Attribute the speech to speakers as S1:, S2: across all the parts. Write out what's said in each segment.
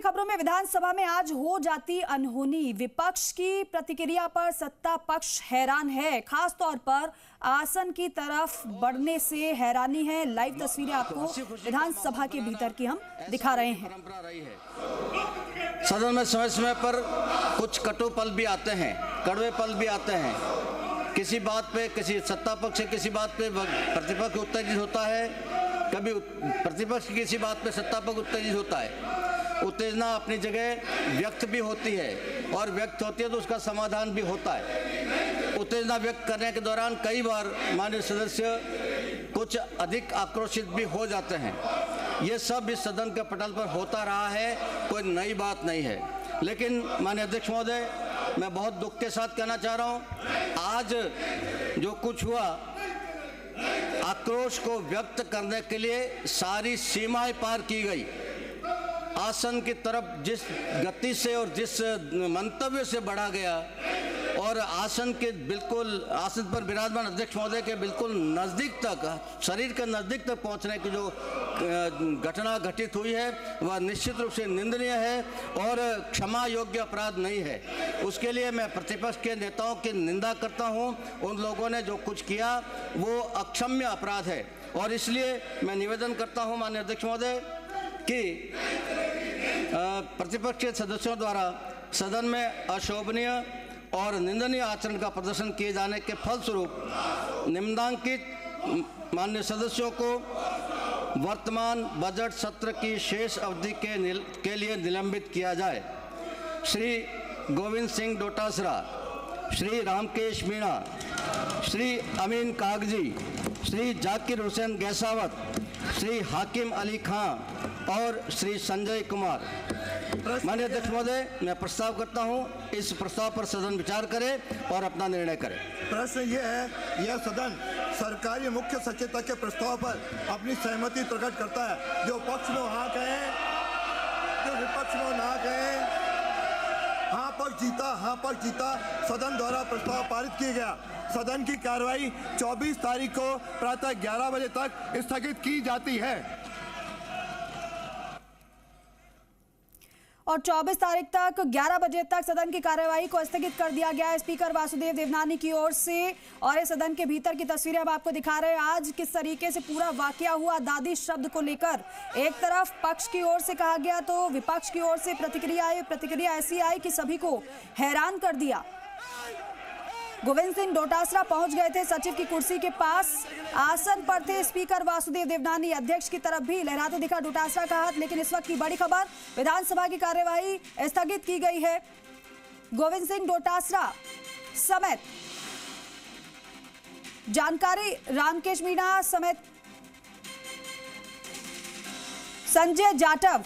S1: खबरों में विधानसभा में आज हो जाती अनहोनी। विपक्ष की प्रतिक्रिया पर सत्ता पक्ष हैरान है, खास तौर पर आसन की तरफ बढ़ने से हैरानी है। लाइव तस्वीरें आपको विधानसभा के भीतर की हम दिखा रहे हैं।
S2: सदन में समय समय पर कुछ कटु पल भी आते हैं, कड़वे पल भी आते हैं। किसी बात पे किसी सत्ता पक्ष से किसी बात पे प्रतिपक्ष उत्तेजित होता है, कभी प्रतिपक्ष की किसी बात पे सत्ता पक्ष उत्तेजित होता है। उत्तेजना अपनी जगह व्यक्त भी होती है और व्यक्त होती है तो उसका समाधान भी होता है। उत्तेजना व्यक्त करने के दौरान कई बार माननीय सदस्य कुछ अधिक आक्रोशित भी हो जाते हैं। ये सब इस सदन के पटल पर होता रहा है, कोई नई बात नहीं है। लेकिन माननीय अध्यक्ष महोदय, मैं बहुत दुख के साथ कहना चाह रहा हूँ, आज जो कुछ हुआ, आक्रोश को व्यक्त करने के लिए सारी सीमाएं पार की गई। आसन की तरफ जिस गति से और जिस मंतव्य से बढ़ा गया और आसन के बिल्कुल आसन पर विराजमान अध्यक्ष महोदय के बिल्कुल नज़दीक तक, शरीर के नज़दीक तक पहुंचने की जो घटना घटित हुई है वह निश्चित रूप से निंदनीय है और क्षमा योग्य अपराध नहीं है। उसके लिए मैं प्रतिपक्ष के नेताओं की निंदा करता हूं। उन लोगों ने जो कुछ किया वो अक्षम्य अपराध है और इसलिए मैं निवेदन करता हूं माननीय अध्यक्ष महोदय कि प्रतिपक्ष के सदस्यों द्वारा सदन में अशोभनीय और निंदनीय आचरण का प्रदर्शन किए जाने के फलस्वरूप निम्नांकित माननीय सदस्यों को वर्तमान बजट सत्र की शेष अवधि के लिए निलंबित किया जाए। श्री गोविंद सिंह डोटासरा, श्री रामकेश मीणा, श्री अमीन कागजी, श्री जाकिर हुसैन गैसावत, श्री हाकिम अली खां और श्री संजय कुमार। माननीय अध्यक्ष महोदय, मैं प्रस्ताव करता हूं, इस प्रस्ताव पर सदन विचार करे और अपना निर्णय करे।
S3: प्रश्न ये है, यह सदन सरकारी मुख्य सचेतक के प्रस्ताव पर अपनी सहमति प्रकट करता है। जो पक्ष में हाँ कहें, जो विपक्ष में ना कहें। हाँ पक्ष जीता। सदन द्वारा प्रस्ताव पारित किया गया। सदन की कार्रवाई 24 तारीख को प्रातः 11 बजे तक स्थगित की जाती है
S1: और 24 तारीख तक 11 बजे तक सदन की कार्यवाही को स्थगित कर दिया गया है स्पीकर वासुदेव देवनानी की ओर से। और ये सदन के भीतर की तस्वीरें हम आपको दिखा रहे हैं। आज किस तरीके से पूरा वाकया हुआ, दादी शब्द को लेकर एक तरफ पक्ष की ओर से कहा गया तो विपक्ष की ओर से प्रतिक्रिया ऐसी आई कि सभी को हैरान कर दिया। गोविंद सिंह डोटासरा पहुंच गए थे सचिव की कुर्सी के पास, आसन पर थे स्पीकर वासुदेव देवनानी। अध्यक्ष की तरफ भी लहराते दिखा डोटासरा का हाथ। लेकिन इस वक्त की बड़ी खबर, विधानसभा की कार्यवाही स्थगित की गई है। गोविंद सिंह डोटासरा समेत जानकारी रामकेश मीणा समेत संजय जाटव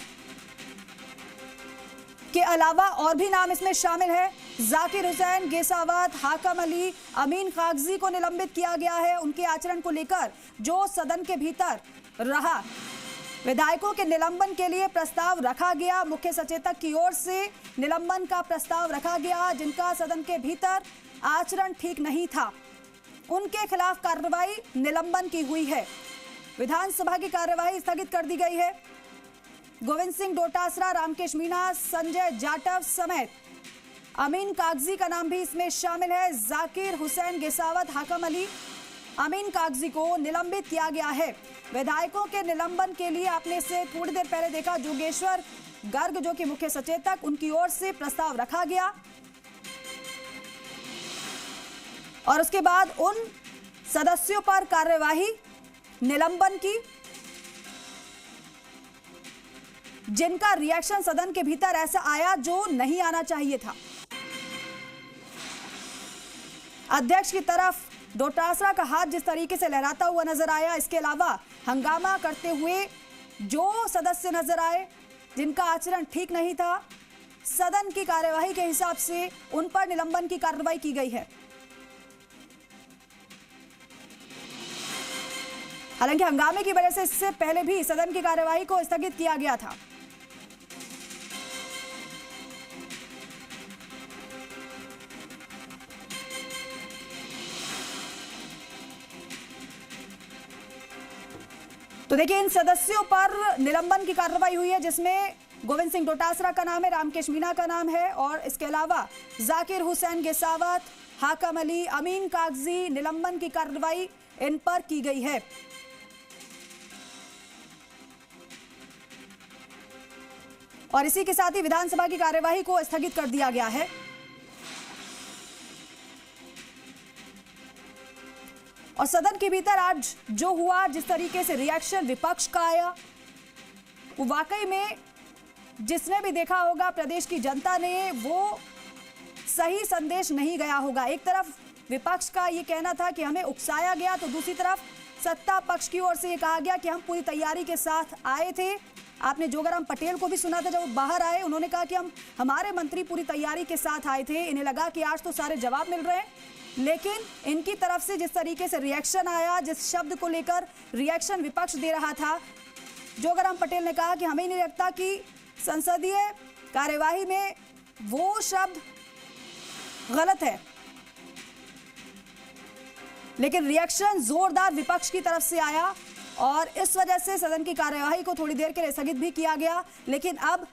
S1: के अलावा और भी नाम इसमें शामिल है। जाकिर हुसैन गैसावत, हाकिम अली, अमीन कागजी को निलंबित किया गया है उनके आचरण को लेकर जो सदन के भीतर रहा। विधायकों के निलंबन के लिए प्रस्ताव रखा गया, मुख्य सचेतक की ओर से निलंबन का प्रस्ताव रखा गया। जिनका सदन के भीतर आचरण ठीक नहीं था उनके खिलाफ कार्रवाई निलंबन की हुई है। विधानसभा की कार्यवाही स्थगित कर दी गई है। गोविंद सिंह डोटासरा, रामकेश मीणा, संजय जाटव समेत अमीन कागजी का नाम भी इसमें शामिल है। जाकिर हुसैन गैसावत, हाकिम अली, अमीन कागजी को निलंबित किया गया है। विधायकों के निलंबन के लिए आपने से थोड़ी देर पहले देखा, जोगेश्वर गर्ग जो कि मुख्य सचेतक, उनकी ओर से प्रस्ताव रखा गया और उसके बाद उन सदस्यों पर कार्यवाही निलंबन की जिनका रिएक्शन सदन के भीतर ऐसा आया जो नहीं आना चाहिए था। अध्यक्ष की तरफ डोटासरा का हाथ जिस तरीके से लहराता हुआ नजर आया, इसके अलावा हंगामा करते हुए जो सदस्य नजर आए जिनका आचरण ठीक नहीं था, सदन की कार्यवाही के हिसाब से उन पर निलंबन की कार्रवाई की गई है। हालांकि हंगामे की वजह से इससे पहले भी सदन की कार्यवाही को स्थगित किया गया था। तो देखिए, इन सदस्यों पर निलंबन की कार्रवाई हुई है जिसमें गोविंद सिंह डोटासरा का नाम है, रामकेश मीणा का नाम है और इसके अलावा जाकिर हुसैन गेसावत, हाकम अली, अमीन कागजी निलंबन की कार्रवाई इन पर की गई है। और इसी के साथ ही विधानसभा की कार्यवाही को स्थगित कर दिया गया है। और सदन के भीतर आज जो हुआ, जिस तरीके से रिएक्शन विपक्ष का आया, वो वाकई में जिसने भी देखा होगा प्रदेश की जनता ने, वो सही संदेश नहीं गया होगा। एक तरफ विपक्ष का ये कहना था कि हमें उकसाया गया, तो दूसरी तरफ सत्ता पक्ष की ओर से ये कहा गया कि हम पूरी तैयारी के साथ आए थे। आपने जोगाराम पटेल को भी सुना था, जब वो बाहर आए उन्होंने कहा कि हमारे मंत्री पूरी तैयारी के साथ आए थे, इन्हें लगा कि आज तो सारे जवाब मिल रहे हैं। लेकिन इनकी तरफ से जिस तरीके से रिएक्शन आया, जिस शब्द को लेकर रिएक्शन विपक्ष दे रहा था, जोगाराम पटेल ने कहा कि हमें नहीं लगता कि संसदीय कार्यवाही में वो शब्द गलत है। लेकिन रिएक्शन जोरदार विपक्ष की तरफ से आया और इस वजह से सदन की कार्यवाही को थोड़ी देर के लिए स्थगित भी किया गया। लेकिन अब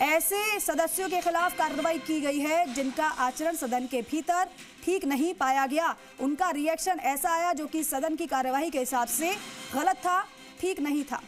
S1: ऐसे सदस्यों के खिलाफ कार्रवाई की गई है जिनका आचरण सदन के भीतर ठीक नहीं पाया गया। उनका रिएक्शन ऐसा आया जो कि सदन की कार्यवाही के हिसाब से गलत था, ठीक नहीं था।